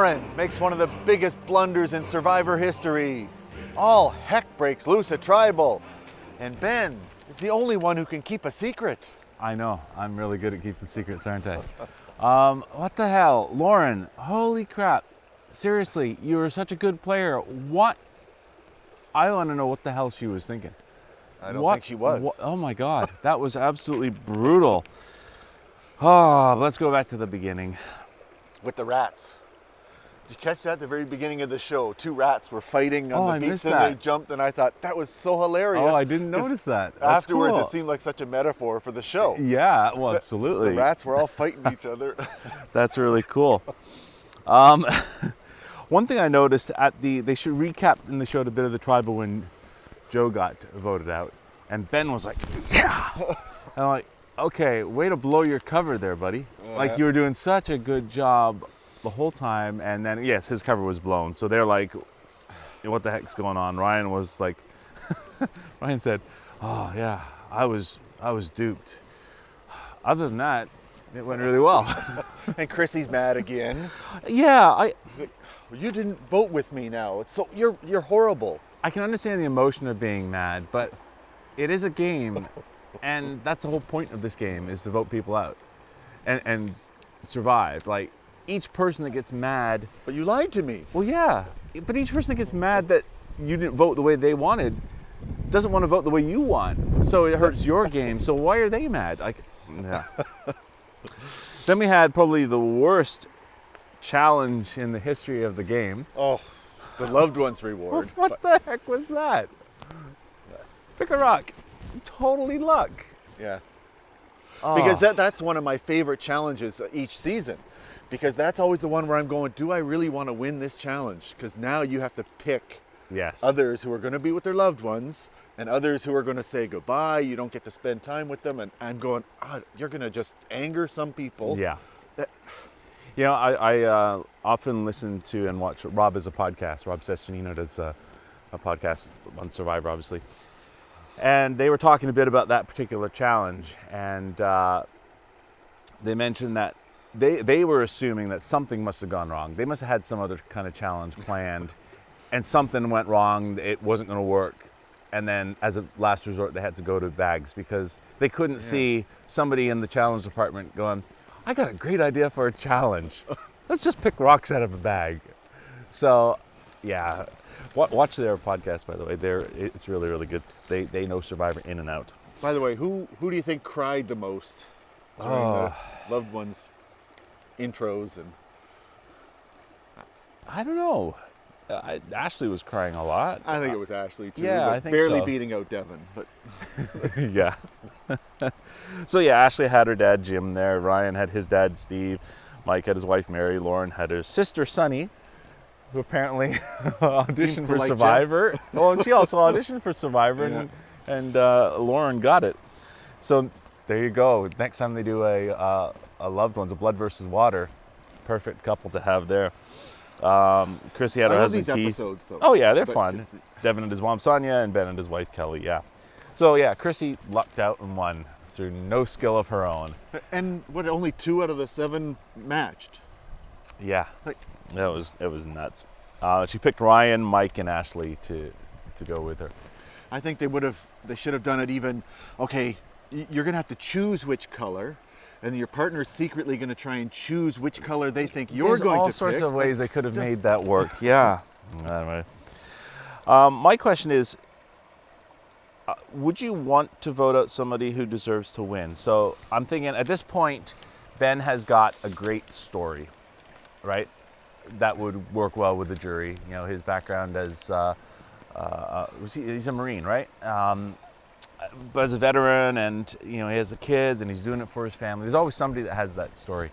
Lauren makes one of the biggest blunders in Survivor history. All heck breaks loose at Tribal. And Ben is the only one who can keep a secret. I know. I'm really good at keeping secrets, aren't I? What the hell? Lauren, holy crap. Seriously, you were such a good player. What? I want to know what the hell she was thinking. I don't think she was. Oh my God, that was absolutely brutal. Oh, let's go back to the beginning. With the rats. Did you catch that at the very beginning of the show? 2 rats were fighting on the beach and they jumped, and I thought that was so hilarious. Oh, I didn't notice that. That's afterwards, cool. It seemed like such a metaphor for the show. Yeah, well, absolutely. The rats were all fighting each other. That's really cool. One thing I noticed they should recap and they showed a bit of the Tribal when Joe got voted out, and Ben was like, yeah. And I'm like, okay, way to blow your cover there, buddy. Like, you were doing such a good job the whole time, and then yes, his cover was blown. So they're like, what the heck's going on? Ryan was like, Ryan said, oh yeah, I was duped. Other than that, it went really well. And Chrissy's mad again. Yeah, you didn't vote with me now. It's so you're horrible. I can understand the emotion of being mad, but it is a game, and that's the whole point of this game, is to vote people out and survive. Like, each person that gets mad. But you lied to me. Well, yeah, but each person that gets mad that you didn't vote the way they wanted doesn't want to vote the way you want. So it hurts your game. So why are they mad? Like, yeah. Then we had probably the worst challenge in the history of the game. Oh, the loved ones reward. What the heck was that? Pick a rock. Totally luck. Yeah. Oh. Because that's one of my favorite challenges each season. Because that's always the one where I'm going, do I really want to win this challenge? Because now you have to pick others who are going to be with their loved ones and others who are going to say goodbye. You don't get to spend time with them. And I'm going, you're going to just anger some people. Yeah. You know, I often listen to and watch, Rob has a podcast. Rob Sestonino does a podcast on Survivor, obviously. And they were talking a bit about that particular challenge. And they mentioned that they were assuming that something must have gone wrong. They must have had some other kind of challenge planned, and something went wrong. It wasn't going to work. And then as a last resort, they had to go to bags because they couldn't see somebody in the challenge department going, I got a great idea for a challenge. Let's just pick rocks out of a bag. So, yeah. Watch their podcast, by the way. It's really, really good. They know Survivor in and out. By the way, who do you think cried the most during the loved ones' intros? And I don't know. Ashley was crying a lot. I think it was Ashley too. Yeah, I think barely so. beating out Devin, but yeah. So yeah, Ashley had her dad Jim there. Ryan had his dad Steve. Mike had his wife Mary. Lauren had her sister Sunny, who apparently auditioned for Survivor. Well, and she also auditioned for Survivor, and Lauren got it. So there you go. Next time they do a loved ones, a blood versus water, perfect couple to have there. Chrissy had her husband Keith. Episodes, though, oh yeah, they're fun. Devin and his mom Sonia, and Ben and his wife Kelly. Yeah. So yeah, Chrissy lucked out and won through no skill of her own. And only 2 out of the 7 matched. Yeah. It was nuts. She picked Ryan, Mike, and Ashley to go with her. I think they should have done it even, okay, you're going to have to choose which color, and your partner's secretly going to try and choose which color they think you're going to pick. There's all sorts of ways they could have made that work. Yeah. Anyway. My question is, would you want to vote out somebody who deserves to win? So I'm thinking at this point, Ben has got a great story, right? That would work well with the jury. You know, his background as, he's a Marine, right? But as a veteran, and you know, he has the kids and he's doing it for his family. There's always somebody that has that story.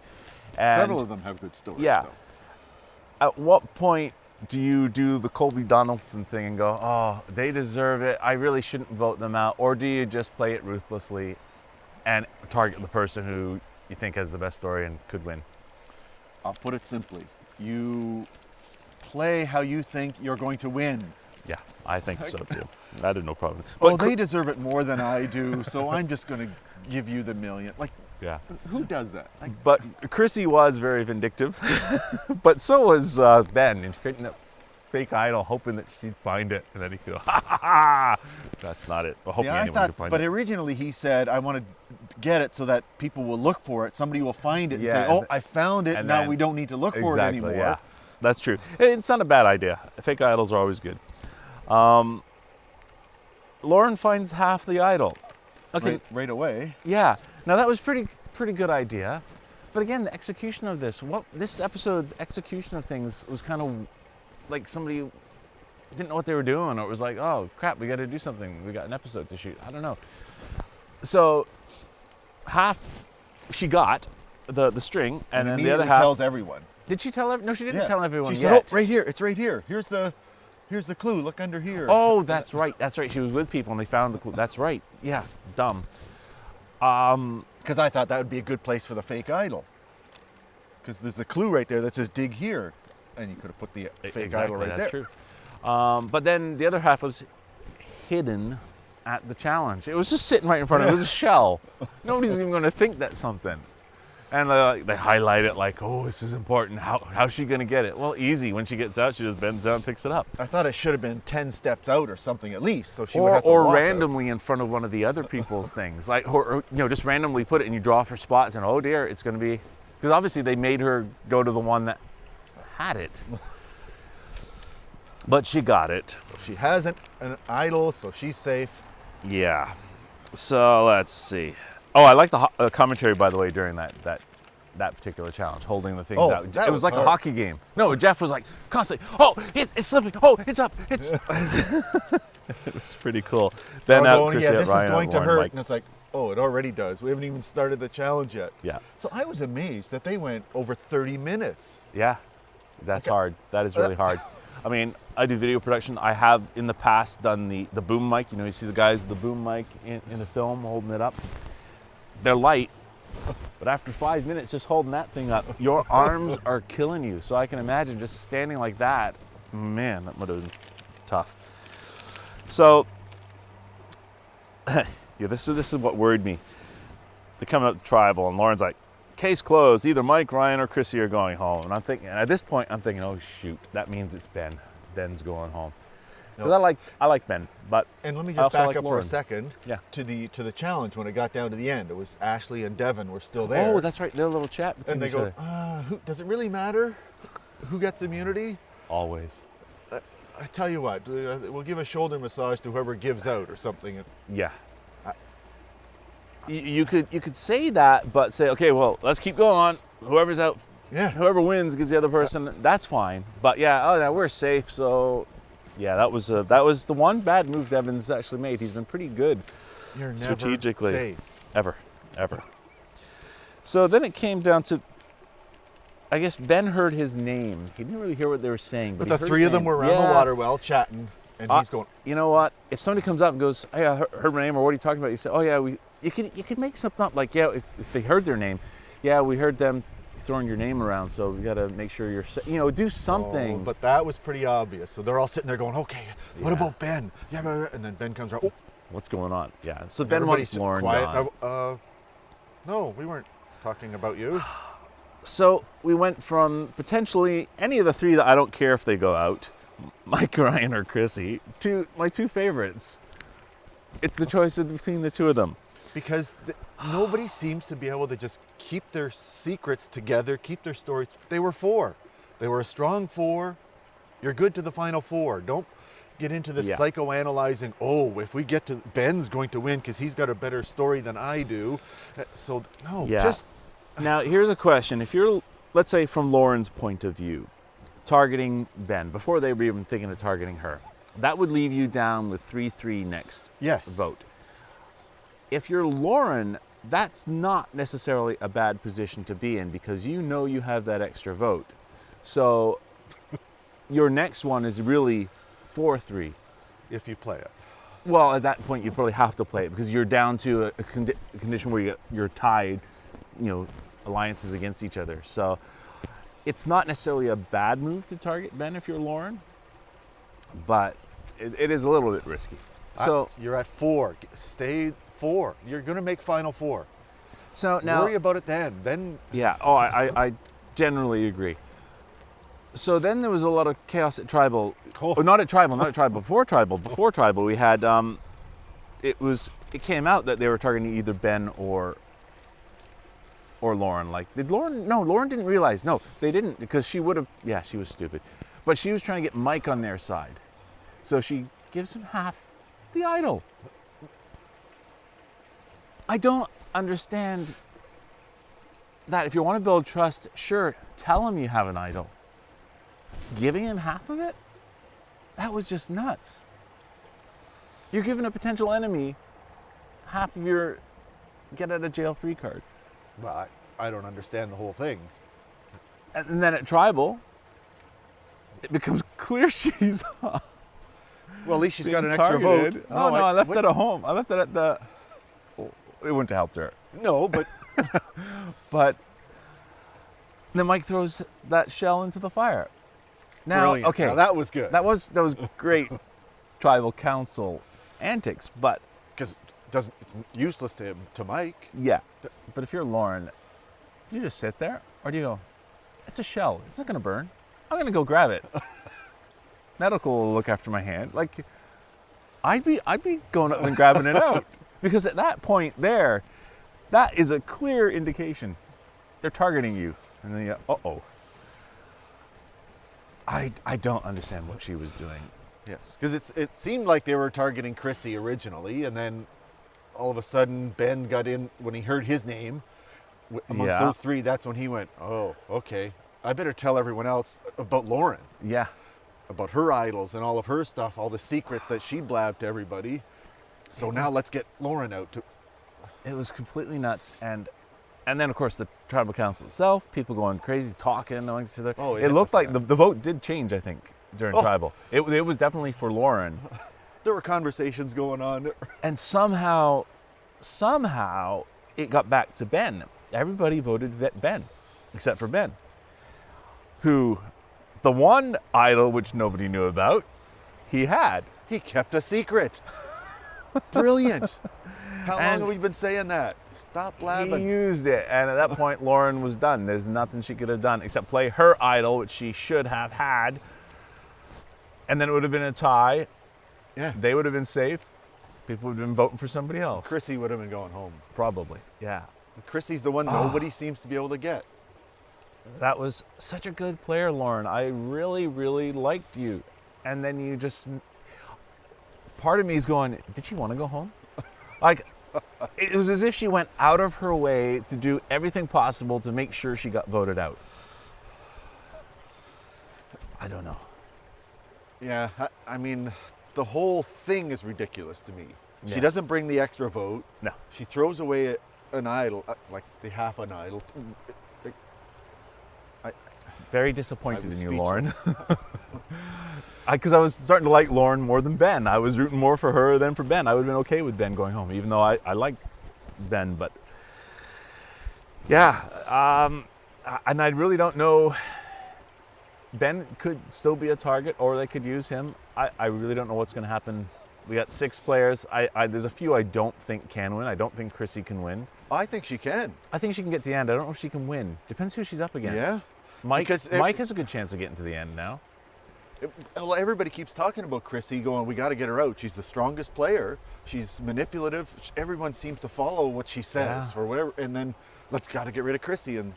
And several of them have good stories. Yeah. Though. At what point do you do the Colby Donaldson thing and go, oh, they deserve it, I really shouldn't vote them out? Or do you just play it ruthlessly and target the person who you think has the best story and could win? I'll put it simply. You play how you think you're going to win. Yeah, I think so too. I had no problem. But they deserve it more than I do, so I'm just going to give you the million. Like, Yeah. Who does that? But Chrissy was very vindictive, but so was Ben. And creating that fake idol, hoping that she'd find it, and then he'd go, ha ha ha. That's not it. But hoping anyone could find but it. originally he said, I want to get it so that people will look for it. Somebody will find it and say, oh, I found it. Now we don't need to look for it anymore. Yeah, that's true. It's not a bad idea. Fake idols are always good. Lauren finds half the idol. Okay. Right away. Yeah. Now that was pretty good idea. But again, the execution of this episode, the execution of things was kind of like somebody didn't know what they were doing, or it was like, oh crap, we got to do something. We got an episode to shoot. I don't know. So half she got the string, and then the other half tells everyone. Did she tell everyone? No, she didn't tell everyone. She said, oh, right here. It's right here. Here's the clue. Look under here. Oh, that's right. That's right. She was with people and they found the clue. That's right. Yeah. Dumb. Because I thought that would be a good place for the fake idol. Because there's the clue right there that says dig here. And you could have put the fake idol right there. That's true. But then the other half was hidden at the challenge. It was just sitting right in front of it. It was a shell. Nobody's even going to think that's something. And they highlight it like, oh, this is important. How's she going to get it? Well, easy. When she gets out, she just bends down and picks it up. I thought it should have been 10 steps out or something at least. So she would have to or walk randomly in front of one of the other people's things. Like, or just randomly put it and you draw for spots and, oh dear, it's going to be... Because obviously they made her go to the one that had it. But she got it. So she has an idol, so she's safe. Yeah. So let's see. Oh, I like the commentary, by the way, during that particular challenge, holding the things out. It was like hard. A hockey game. No, Jeff was like constantly, oh, it's slipping. Oh, it's up. It's. It was pretty cool. Then this is going to hurt, and it's like, oh, it already does. We haven't even started the challenge yet. Yeah. So I was amazed that they went over 30 minutes. Yeah, that's hard. That is really hard. I mean, I do video production. I have in the past done the boom mic. You see the guys with the boom mic in the film holding it up. They're light, but after 5 minutes just holding that thing up, your arms are killing you. So I can imagine just standing like that. Man, that would have been tough. So, this is what worried me. They come up to tribal, and Lauren's like, case closed. Either Mike, Ryan, or Chrissy are going home. And I'm thinking, at this point, oh shoot, that means it's Ben. Ben's going home. Because I like Ben, but and let me just back up Lauren for a second. Yeah. To the challenge when it got down to the end, it was Ashley and Devin were still there. Oh, that's right. Their little chat between each other. Who does it really matter? Who gets immunity? Always. I tell you what, we'll give a shoulder massage to whoever gives out or something. Yeah. You could say that, but say, okay, well, let's keep going on. Whoever's out, whoever wins gives the other person. That's fine. But we're safe. So, that was the one bad move Devin's actually made. He's been pretty good. You're strategically. Never safe. Ever. So then it came down to, I guess Ben heard his name. He didn't really hear what they were saying. But the three of them were around the water well chatting, and he's going. You know what? If somebody comes up and goes, "Hey, I heard my name," or "What are you talking about?" You say, "Oh yeah, you could make something up like, if they heard their name, we heard them throwing your name around, so we got to make sure you're, do something." Oh, but that was pretty obvious. So they're all sitting there going, "Okay, what about Ben?" Yeah, and then Ben comes around. Oh, what's going on? Yeah. So Ben wants Lauren gone. No, we weren't talking about you. So we went from potentially any of the three that I don't care if they go out, Mike, Ryan, or Chrissy, to my two favorites. It's the choice between the two of them. Because nobody seems to be able to just keep their secrets together, keep their stories. They were four. They were a strong four. You're good to the final four. Don't get into the psychoanalyzing, if we get to Ben's going to win because he's got a better story than I do. So, no, just... Now, here's a question. If you're, let's say from Lauren's point of view, targeting Ben, before they were even thinking of targeting her, that would leave you down with 3-3 next vote. If you're Lauren, that's not necessarily a bad position to be in because you have that extra vote. So your next one is really 4-3. If you play it. Well, at that point, you probably have to play it because you're down to a condition where you're tied, alliances against each other. So it's not necessarily a bad move to target Ben if you're Lauren, but it is a little bit risky. So you're at 4. Stay 4. You're going to make final 4. So now worry about it then. Yeah. Oh, I generally agree. So then there was a lot of chaos at Tribal. Cool. Oh, not at Tribal. Before Tribal, we had it came out that they were targeting either Ben or Lauren. Like, did Lauren? No, Lauren didn't realize. No, they didn't, because she would have. Yeah, she was stupid, but she was trying to get Mike on their side, so she gives him half the idol. I don't understand that. If you want to build trust, sure, tell him you have an idol. Giving him half of it? That was just nuts. You're giving a potential enemy half of your get out of jail free card. Well, I don't understand the whole thing. And then at Tribal, it becomes clear she's well, at least she's got an extra targeted. vote. No, I left it at home. I left it at the... It wouldn't have helped her. No, but... But then Mike throws that shell into the fire. Now, brilliant. okay. Now, that was good. That was great Tribal Council antics, but... Because it's useless to him, to Mike. Yeah. But if you're Lauren, do you just sit there? Or do you go, it's a shell. It's not going to burn. I'm going to go grab it. Medical will look after my hand. Like, I'd be going up and grabbing it out. Because at that point there, that is a clear indication they're targeting you. And then you go, uh-oh. I don't understand what she was doing. Yes, because it seemed like they were targeting Chrissy originally, and then all of a sudden Ben got in when he heard his name. Amongst those three, that's when he went, oh, okay. I better tell everyone else about Lauren. Yeah. About her idols and all of her stuff, all the secrets that she blabbed to everybody. So now let's get Lauren out. It was completely nuts. And then, of course, the Tribal Council itself, people going crazy, talking amongst each other. Oh, it looked like the vote did change, I think, during Tribal. It was definitely for Lauren. There were conversations going on. And somehow, it got back to Ben. Everybody voted Ben, except for Ben, who, the one idol which nobody knew about, he had. He kept a secret. Brilliant. How long have we been saying that? Stop blabbing. He used it, and at that point, Lauren was done. There's nothing she could have done except play her idol, which she should have had, and then it would have been a tie. Yeah. They would have been safe. People would have been voting for somebody else. Chrissy would have been going home. Probably, yeah. Chrissy's the one nobody seems to be able to get. That was such a good player, Lauren. I really, really liked you. And then you just... Part of me is going, did she want to go home? Like, it was as if she went out of her way to do everything possible to make sure she got voted out. I don't know. Yeah, I mean, the whole thing is ridiculous to me. Yeah. She doesn't bring the extra vote. No. She throws away an idol, like the half an idol. Very disappointed in you, Lauren. Because I was starting to like Lauren more than Ben. I was rooting more for her than for Ben. I would have been okay with Ben going home, even though I liked Ben. But yeah, and I really don't know. Ben could still be a target, or they could use him. I really don't know what's going to happen. We got 6 players. There's a few I don't think can win. I don't think Chrissy can win. I think she can. I think she can get to the end. I don't know if she can win. Depends who she's up against. Yeah. Mike has a good chance of getting to the end now. Well, everybody keeps talking about Chrissy, going, we got to get her out. She's the strongest player. She's manipulative. Everyone seems to follow what she says or whatever. And then let's got to get rid of Chrissy, and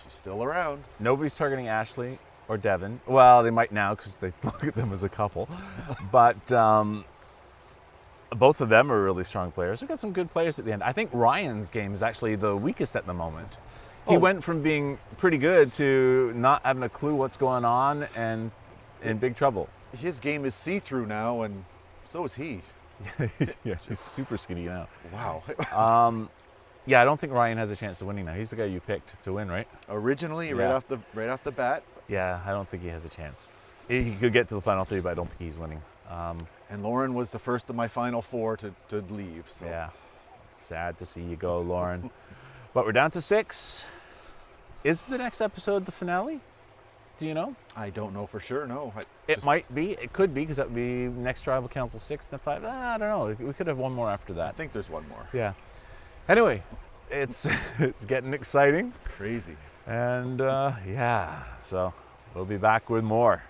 she's still around. Nobody's targeting Ashley or Devin. Well, they might now because they look at them as a couple. But both of them are really strong players. We've got some good players at the end. I think Ryan's game is actually the weakest at the moment. He went from being pretty good to not having a clue what's going on and in big trouble. His game is see-through now, and so is he. Yeah, he's super skinny now. Wow. Yeah, I don't think Ryan has a chance of winning now. He's the guy you picked to win, right? Originally, right off the bat. Yeah, I don't think he has a chance. He could get to the final 3, but I don't think he's winning. And Lauren was the first of my final 4 to leave. So. Yeah, sad to see you go, Lauren. But we're down to 6. Is the next episode the finale? Do you know? I don't know for sure, no. It might be. It could be, because that would be next Tribal Council 6th and 5. I don't know. We could have one more after that. I think there's one more. Yeah. Anyway, it's getting exciting. Crazy. And yeah, so we'll be back with more.